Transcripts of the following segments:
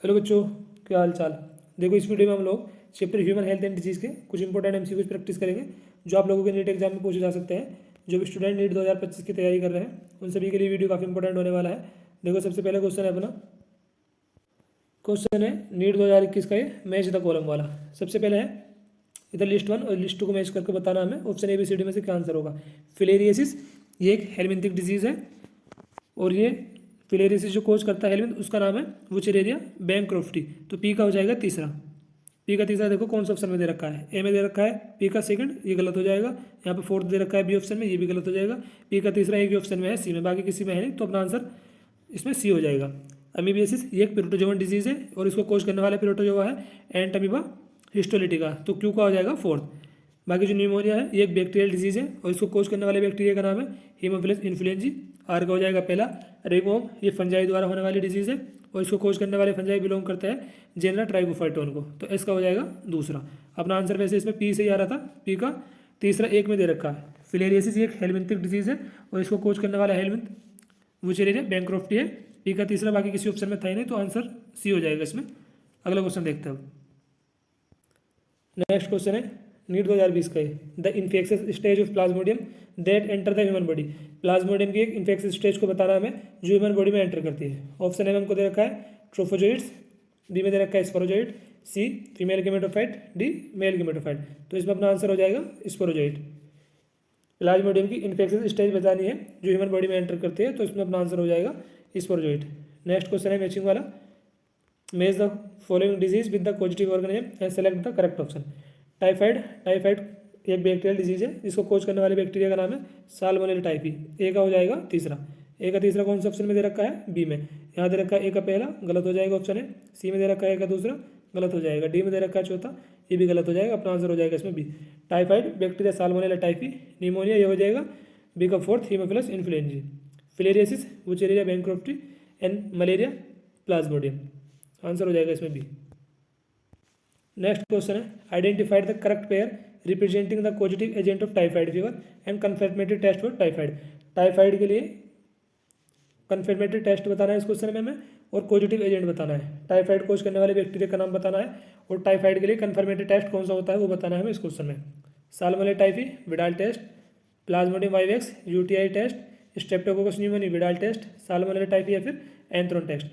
Hello बच्चों, क्या हाल चाल। देखो, इस वीडियो में हम लोग chapter human health and disease के कुछ इंपॉर्टेंट एमसीक्यूज प्रैक्टिस करेंगे जो आप लोगों के नीट एग्जाम में पूछे जा सकते हैं। जो भी स्टूडेंट नीट 2025 की तैयारी कर रहे हैं उन सभी के लिए वीडियो काफ़ी इंपॉर्टेंट होने वाला है। देखो, सबसे पहला क्वेश्चन है अपना, क्वेश्चन है नीट 2021 का, ये मैच द कॉलम वाला। सबसे पहले है इधर लिस्ट 1 और लिस्ट 2 को मैच करके बताना हमें option A B C D में से क्या आंसर होगा। फिलेरियसिस ये एक हेलमिंथिक डिजीज़ है और ये फिलेरियसिस जो कोज करता है हेलमिंथ, उसका नाम है वुचेरेरिया बैंक्रॉफ्टी। तो पी का हो जाएगा तीसरा। पी का तीसरा देखो कौन सा ऑप्शन में दे रखा है, ए में दे रखा है पी का सेकंड, ये गलत हो जाएगा। यहाँ पे फोर्थ दे रखा है बी ऑप्शन में, ये भी गलत हो जाएगा। पी का तीसरा एक ही ऑप्शन में है, सी में, बाकी किसी में है नहीं, तो अपना आंसर इसमें सी हो जाएगा। अमीबियासिस ये एक प्रोटोजोवन डिजीज है और इसको कोज करने वाला प्रोटोजोवा है एंट अमीबा हिस्टोलिटिका, तो क्यू का हो जाएगा फोर्थ। बाकी जो न्यूमोनिया है ये एक बैक्टीरियल डिजीज है और इसको कोज करने वाले बैक्टीरिया का नाम है हीमोफिलस इन्फ्लुएंजी, आर का हो जाएगा पहला। रिंगवॉर्म ये फंजाई द्वारा होने वाली डिजीज है और इसको कोज करने वाले फंजाई बिलोंग करता है जेनरा ट्राइगोफाइटोन को, तो इसका हो जाएगा दूसरा। अपना आंसर वैसे इसमें पी से ही आ रहा था, पी का तीसरा एक में दे रखा है। फिलेरियसिस ये एक हेलमिंथिक डिजीज है और इसको कोज करने वाला हेलमिंथ वुचेरेरिया बैंक्रॉफ्टी है, पी का तीसरा, बाकी किसी ऑप्शन में था ही नहीं, तो आंसर सी हो जाएगा इसमें। अगला क्वेश्चन देखते हैं। नेक्स्ट क्वेश्चन है नीट 2020 का है, the infectious stage of Plasmodium that enter the human body. Plasmodium की एक इन्फेक्शियस स्टेज को बताना हमें जो ह्यूमन बॉडी में एंटर करती है। ऑप्शन ए में हमको दे रखा है ट्रोफोजोइड्स, बी में दे रखा है sporozoite, C female gametophyte, D male gametophyte. तो इसमें अपना आंसर हो जाएगा स्पोरोजोइड। प्लाज्मोडियम की इन्फेक्शियस स्टेज बतानी है जो ह्यूमन बॉडी में एंटर करती है, तो इसमें अपना आंसर हो जाएगा स्पोरोजोइड। नेक्स्ट क्वेश्चन है मैचिंग वाला, match the following disease with the positive organism and select the correct option. Typhoid एक बैक्टीरियल डिजीज है, इसको कोज करने वाले बैक्टीरिया का नाम है साल्मोनेला टाइफी, ए का हो जाएगा तीसरा। ए का तीसरा कौन सा ऑप्शन में दे रखा है, बी में। यहाँ दे रखा है ए का पहला, गलत हो जाएगा ऑप्शन है। सी में दे रखा है ए का दूसरा, गलत हो जाएगा। डी में दे रखा है चौथा, ये भी गलत हो जाएगा। अपना आंसर हो जाएगा इसमें B, typhoid bacteria salmonella typhi. Pneumonia ये हो जाएगा बी का fourth, haemophilus influenzae. Filariasis wuchereria bancrofti and malaria plasmodium, answer हो जाएगा इसमें बी। नेक्स्ट क्वेश्चन है identified the correct pair representing the positive agent of typhoid fever and confirmatory test for typhoid. Typhoid के लिए confirmatory test बताना है इस question में हमें और पॉजिटिव एजेंट बताना है। टाइफाइड कोज करने वाले बैक्टीरिया का नाम बताना है और टाइफाइड के लिए कन्फर्मेटरी टेस्ट कौन सा होता है वो बताना है हमें इस क्वेश्चन में। Salmonella typhi Widal test, plasmodium vivax UTI test, streptococcus pneumoniae Widal test, salmonella typhi या फिर एंथ्रोन टेस्ट।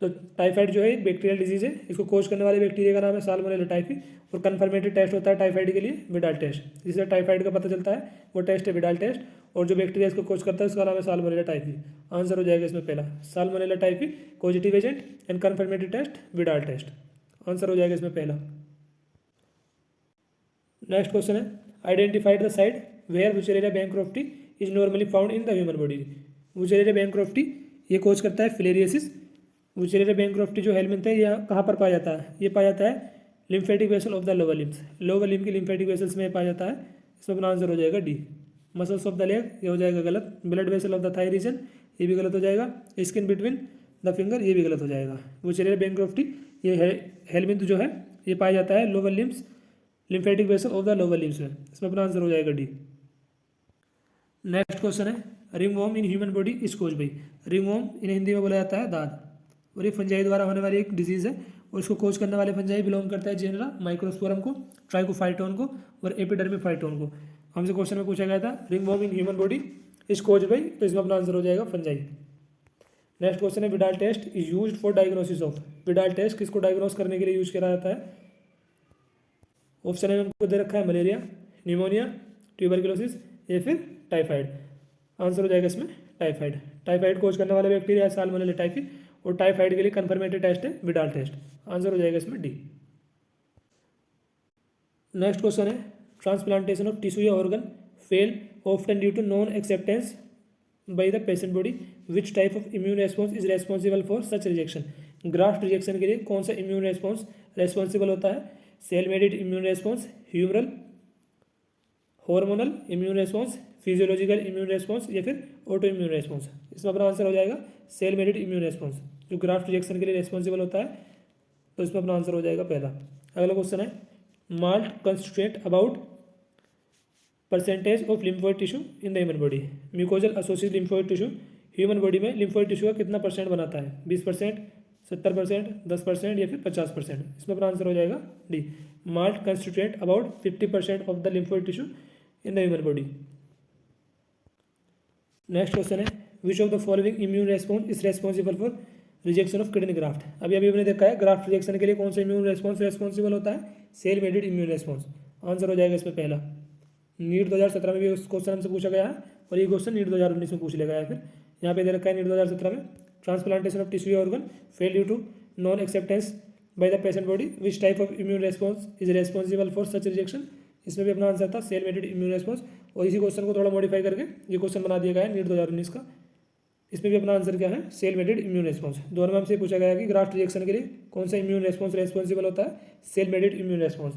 तो टाइफाइड जो है एक बैक्टीरियल डिजीज है, इसको कोज करने वाले बैक्टीरिया का नाम है साल्मोनेला टाइफी और कन्फर्मेटरी टेस्ट होता है टाइफाइड के लिए विडाल टेस्ट, जिससे टाइफाइड का पता चलता है वो टेस्ट है विडाल टेस्ट, और जो बैक्टीरिया इसको कोज करता है उसका नाम है साल्मोनेला टाइफी। आंसर हो जाएगा इसमें पहला, salmonella typhi positive agent and confirmatory test Widal test, answer हो जाएगा इसमें पहला। नेक्स्ट क्वेश्चन है identified the site where wuchereria bancrofti is normally found in the human body. Wuchereria bancrofti ये कोज करता है फिलेरियसिस। वुचेरिया बैंक्रॉफ्टी जो helminth है यह कहाँ पर पाया जाता है, ये पाया जाता है lymphatic vessel of the lower limbs, lower lymph की लिम्फेटिक वेसल्स में पाया जाता है। इसमें अपना आंसर हो जाएगा D. Muscles of the leg ये हो जाएगा गलत। Blood vessel of the thigh region ये भी गलत हो जाएगा। स्किन बिटवीन द फिंगर ये भी गलत हो जाएगा। वुचेरिया बैंक्रॉफ्टी ये हेलमिंथ जो है ये पाया जाता है lower limbs lymphatic vessel of the lower limbs में, इसमें अपना आंसर हो जाएगा डी। नेक्स्ट क्वेश्चन है ringworm in human body is cause by. Ringworm इन्हें हिंदी में बोला जाता है दाद और ये फंजाई द्वारा होने वाली एक डिजीज़ है और इसको कोज करने वाले फंजाई बिलोंग करता है जेनरा माइक्रोस्पोरम को, ट्राइकोफाइटोन को और एपिडर्मिफाइटोन को। हमसे क्वेश्चन में पूछा गया था ringworm in human body is cause by, तो इसमें अपना आंसर हो जाएगा फंजाई। नेक्स्ट क्वेश्चन है Widal test is used for diagnosis of. Widal test किसको डायग्नोस करने के लिए यूज किया जाता है। ऑप्शन में हमको दे रखा है मलेरिया, निमोनिया, ट्यूबरकुलोसिस या फिर टाइफाइड। आंसर हो जाएगा इसमें टाइफाइड। टाइफाइड कोज करने वाले बैक्टीरिया है साल्मोनेला टाइफी और टाइफाइड के लिए कन्फर्मेटरी टेस्ट है विडाल टेस्ट, आंसर हो जाएगा इसमें डी। नेक्स्ट क्वेश्चन है ट्रांसप्लांटेशन ऑफ टिश्यू या organ fail often due to non acceptance by the patient body, which type of immune response is responsible for such rejection. Graft rejection के लिए कौन सा immune response responsible होता है, cell mediated immune response, humoral hormonal immune response, physiological immune response या फिर auto immune response. इसमें अपना आंसर हो जाएगा सेल मेडिड इम्यून रेस्पॉन्स, जो ग्राफ्ट रिजेक्शन के लिए रेस्पॉन्सिबल होता है, तो इसमें अपना आंसर हो जाएगा पहला। अगला क्वेश्चन है malt constraint about percentage of lymphoid tissue in the human body. Mucosal associated lymphoid tissue human body में लिम्फोइड टिश्यू का कितना परसेंट बनाता है, 20%, 70%, 10% या फिर 50%। इसमें अपना आंसर हो जाएगा D. MALT constituent about 50% of the lymphoid tissue in the human body. Next question है which of the following immune response is responsible for rejection of kidney graft. अभी अभी हमने देखा है ग्राफ्ट रिजेक्शन के लिए कौन सा इम्यून रेस्पॉन्स रेस्पॉन्सिबल होता है, cell mediated immune response. Answer हो जाएगा इसमें पहला। नीट 2017 में भी उस क्वेश्चन हमसे पूछा गया है और ये क्वेश्चन नीट 2019 में पूछ लिया गया है। फिर यहाँ पे दे रखा है नीट 2017 में transplantation of tissue organ fail due to non acceptance by the patient body which type of immune response is responsible for such rejection. इसमें भी अपना आंसर था सेल मेडेड इम्यून रेस्पॉन्स और इसी क्वेश्चन को थोड़ा मॉडिफाई करके ये क्वेश्चन बना दिया गया है नीट 2019 का। इसमें भी अपना आंसर क्या है, सेल मेडेड इम्यून रेस्पॉन्स। दोनों में हमसे पूछा गया है कि ग्राफ्ट रिएक्शन के लिए कौन सा इम्यून रेस्पॉन्स रेस्पॉन्सिबल होता है, सेल मेडेड इम्यून रेस्पॉन्स।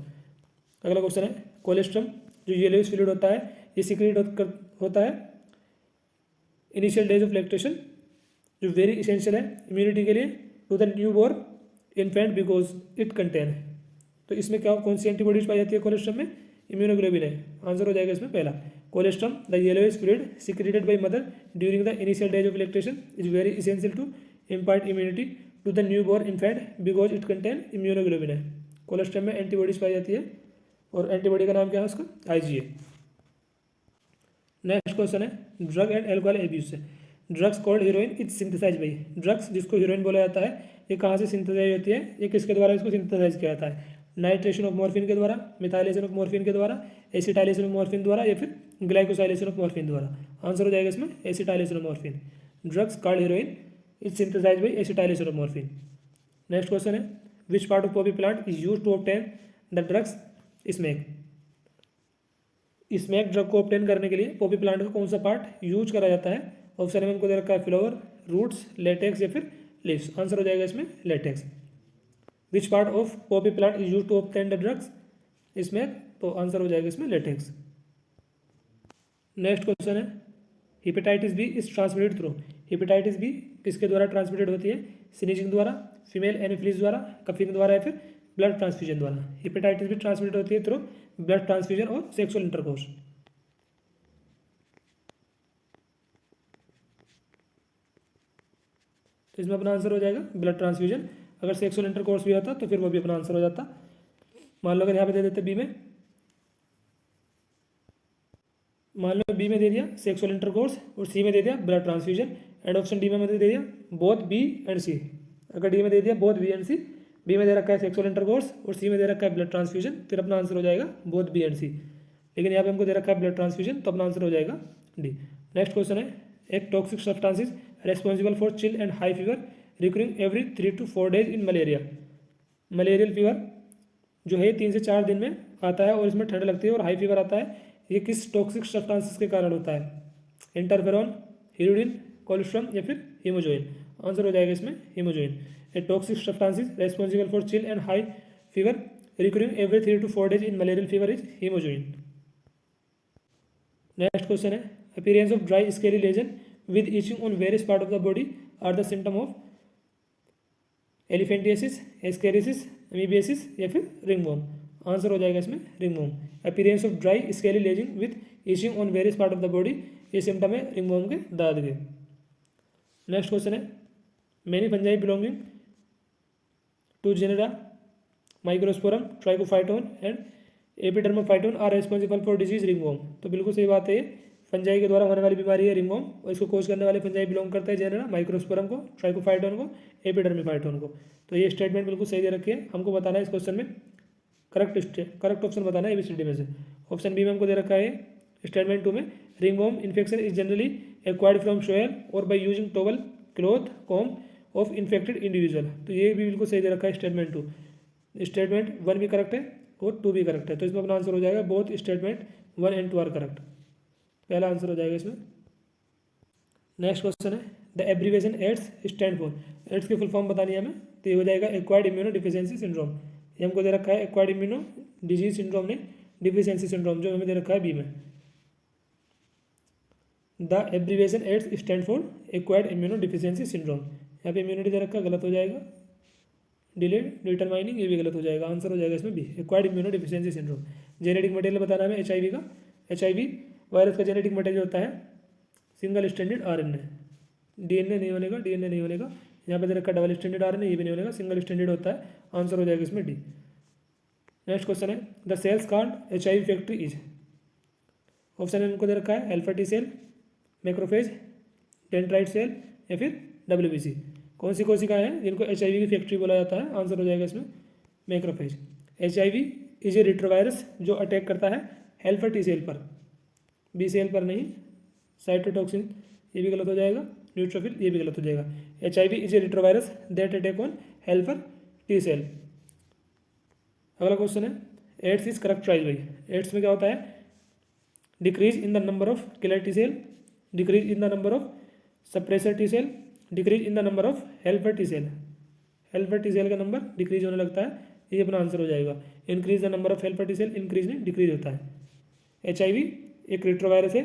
अगला क्वेश्चन है कोलेस्ट्रम जो येलोइश फ्लूइड होता है ये सीक्रेट होता है इनिशियल डेज ऑफ लैक्टेशन जो वेरी इसेंशियल है इम्यूनिटी के लिए to the newborn infant because it contain. तो इसमें क्या कौन सी एंटीबॉडीज पाई जाती है कोलेस्ट्रम में, इम्यूनोग्लोबिन है। आंसर हो जाएगा इसमें पहला। Colostrum the yellowish fluid secreted by mother during the initial days of lactation is very essential to impart immunity to the newborn infant because it contain immunoglobin है। कोलेस्ट्रम में एंटीबॉडीज पाई जाती है और एंटीबॉडी का नाम क्या है उसका, IgA। नेक्स्ट क्वेश्चन है ड्रग एंड एल्कोहल एब्यूज से। Drugs called heroin is synthesise by, drugs जिसको हीरोइन बोला जाता है ये कहाँ से सिंथेसाइज होती है, ये किसके द्वारा इसको सिंथेसाइज किया जाता है, नाइट्रेशन ऑफ मॉर्फिन के द्वारा, मिथाइलेशन ऑफ मॉर्फिन के द्वारा, एसिटाइलेशन ऑफ मॉर्फिन द्वारा या फिर ग्लाइकोसाइलेशन ऑफ मॉर्फिन द्वारा। आंसर हो जाएगा इसमें acetylation of morphine. Drugs called heroin is synthesise by acetylation of morphine. Next question है which part of poppy plant is use to obtain the drugs smack. Smack drug को obtain करने के लिए Poppy plant का कौन सा part use करा जाता है। ऑप्शन में हमको दे रखा है फ्लावर, रूट्स, लेटेक्स या फिर लीव्स। आंसर हो जाएगा इसमें latex. Which part of poppy plant is use to obtain the drugs smack, तो आंसर हो जाएगा इसमें लेटेक्स। नेक्स्ट क्वेश्चन है hepatitis B is transmitted through. Hepatitis B किसके द्वारा ट्रांसमिटेड होती है, स्नीजिंग द्वारा, फीमेल एनोफिलीज द्वारा, कफिंग द्वारा या फिर ब्लड ट्रांसफ्यूजन द्वारा। हेपेटाइटिस भी ट्रांसमिटेड होती है थ्रू ब्लड ट्रांसफ्यूजन और सेक्सुअल इंटरकोर्स। तो इसमें अपना आंसर हो जाएगा ब्लड ट्रांसफ्यूजन। अगर सेक्सुअल इंटरकोर्स भी होता तो फिर वो भी अपना आंसर हो जाता। मान लो अगर यहाँ पे दे देते बी में, मान लो बी में दे दिया सेक्सुअल इंटरकोर्स और सी में दे दिया blood transfusion and option D में दे दिया बोथ बी एंड सी। अगर डी में दे दिया both B and C, B में दे रखा है सेक्सुअल इंटरकोर्स और सी में दे रखा है ब्लड ट्रांसफ्यूजन, फिर अपना आंसर हो जाएगा बोथ बी एंड सी। लेकिन यहाँ पे हमको दे रखा है ब्लड ट्रांसफ्यूजन तो अपना आंसर हो जाएगा डी। नेक्स्ट क्वेश्चन है एक toxic substances responsible for chill and high fever recurring every 3 to 4 days in malaria. Malarial fever जो है 3 से 4 दिन में आता है और इसमें ठंड लगती है और हाई फीवर आता है, ये किस टॉक्सिक सब्सटेंसेस के कारण होता है, इंटरफेरॉन, हिस्टडीन, कोलेस्ट्रम या फिर हीमोजोइन। आंसर हो जाएगा इसमें haemozoin. A toxic substances responsible for chill and high fever recurring every 3 to 4 days in malarial fever is haemozoin. Next question है appearance of dry scaly lesion with itching on various part of the body are the symptom of elephantiasis, ascariasis, amoebiasis या फिर ringworm. Answer हो जाएगा इसमें ringworm. Appearance of dry scaly lesion with itching on various part of the body, ये symptom है ringworm के, दाद के। नेक्स्ट क्वेश्चन है many fungi belonging to genera microsporum, trichophyton and epidermophyton are responsible for disease ringworm. तो बिल्कुल सही बात है, ये फंजाई के द्वारा होने वाली बीमारी है रिंगवॉर्म और इसको कोज करने वाले फंजाई बिलोंग करते हैं जेनेरा माइक्रोस्पोरम को, ट्राइकोफाइटोन को, एपिडर्मिफाइटोन को। तो ये स्टेटमेंट बिल्कुल सही दे रखी है। हमको बताना है इस क्वेश्चन में करेक्ट ऑप्शन बताना है ABCD में से। ऑप्शन बी में हमको दे रखा है स्टेटमेंट 2 में ringworm infection is generally acquired from soil और by using towel, cloth, comb of infected individual. तो ये भी बिल्कुल सही दे रखा है स्टेटमेंट 2। स्टेटमेंट 1 भी करेक्ट है और 2 भी करेक्ट है, तो इसमें अपना आंसर हो जाएगा both statement 1 and 2 are correct. पहला आंसर हो जाएगा इसमें। नेक्स्ट क्वेश्चन है the abbreviation AIDS stand for. AIDS की फुल फॉर्म बतानी है हमें, तो ये हो जाएगा एक्वायर्ड इम्यूनो डिफिशियंसी सिंड्रोम। ये हमको दे रखा है एक्वायर्ड इम्यूनो डिजीज सिंड्रोम ने डिफिशियंसी सिंड्रोम, जो हमें दे रखा है बी में। The abbreviation AIDS stand for acquired immuno deficiency syndrome. यहाँ पे इम्यूनिटी दे रखा है, गलत हो जाएगा। डिलेड डिटरमाइनिंग, ये भी गलत हो जाएगा। आंसर हो जाएगा इसमें B, acquired immuno deficiency syndrome. Genetic material बताना है HIV का। HIV वायरस का जेनेटिक मटेरियल होता है सिंगल स्ट्रैंडेड RNA। DNA नहीं होने का यहाँ पे दे रखा डबल स्टैंडर्ड आरएनए, ये भी नहीं बनेगा, सिंगल स्टैंडर्ड होता है, आंसर हो जाएगा इसमें डी। नेक्स्ट क्वेश्चन है the cells called HIV factory is, option इनको दे रखा है alpha T cell, macrophage, dendrite cell या फिर WBC। कौन सी कोशिका है जिनको HIV की फैक्ट्री बोला जाता है, आंसर हो जाएगा इसमें macrophage. HIV is a retrovirus जो अटैक करता है हेल्पर टी सेल पर, बी सेल पर नहीं। साइटोटॉक्सिन ये भी गलत हो जाएगा, न्यूट्रोफिल ये भी गलत हो जाएगा। HIV is a retrovirus that attack on helper T cell. अगला क्वेश्चन है AIDS is characterise by, AIDS में क्या होता है, decrease in the number of killer T cell, decrease in the number of suppressor T cell, decrease in the number of helper T cell. Helper T cell का number decrease होने लगता है, ये अपना आंसर हो जाएगा। Increase the number of helper T cell, increase नहीं decrease होता है। HIV एक रिट्रोवायरस है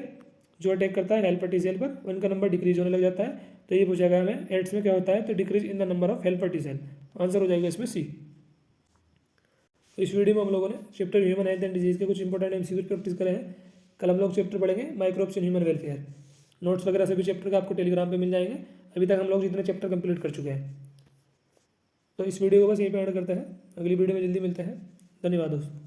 जो अटैक करता है हेल्पर टी सेल पर, उनका नंबर डिक्रीज होने लग जाता है, तो ये पूछा गया हमें एड्स में क्या होता है, तो decrease in the number of helper T cell, answer हो जाएगा इसमें सी। तो इस वीडियो में हम लोगों ने chapter human health and disease के कुछ इंपॉर्टेंट MCQ प्रैक्टिस करे हैं। कल हम लोग चैप्टर पढ़ेंगे microbes in human welfare. Notes वगैरह सभी चैप्टर का आपको टेलीग्राम पे मिल जाएंगे। अभी तक हम लोग जितने चैप्टर कंप्लीट कर चुके हैं। तो इस वीडियो को बस यहीं पे एंड करते हैं, अगली वीडियो में जल्दी मिलते हैं। धन्यवाद दोस्तों।